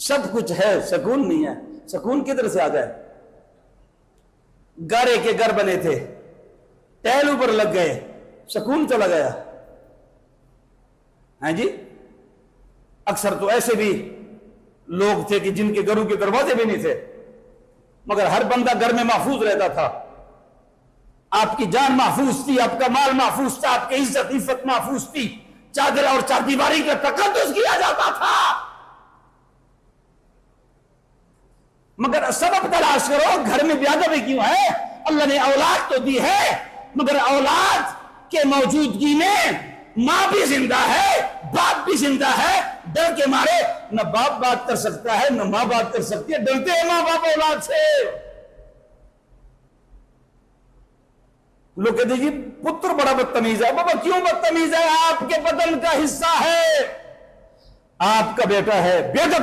سب کچھ ہے، سکون نہیں ہے۔ سکون کدھر سے آ جائے؟ گارے کے گھر بنے تھے، ٹیل اوپر لگ گئے، سکون چلا گیا؟ ہاں جی، اکثر تو ایسے بھی لوگ تھے کہ جن کے گھروں کے دروازے بھی نہیں تھے، مگر ہر بندہ گھر میں محفوظ رہتا تھا۔ آپ کی جان محفوظ تھی، آپ کا مال محفوظ تھا، آپ کی عزت عفت محفوظ تھی، چادر اور چاردیواری کا تقدس کیا جاتا تھا۔ مگر سبب تلاش کرو، گھر میں بے ادبی کیوں ہے؟ اللہ نے اولاد تو دی ہے، مگر اولاد کے موجودگی میں ماں بھی زندہ ہے، باپ بھی زندہ ہے، ڈر کے مارے نہ باپ بات کر سکتا ہے نہ ماں بات کر سکتی ہے، ڈرتے ہیں ماں باپ اولاد سے۔ لوگ کہتے ہیں جی پتر بڑا بدتمیز ہے۔ بابا کیوں بدتمیز ہے؟ آپ کے بدن کا حصہ ہے، آپ کا بیٹا ہے، بے ادب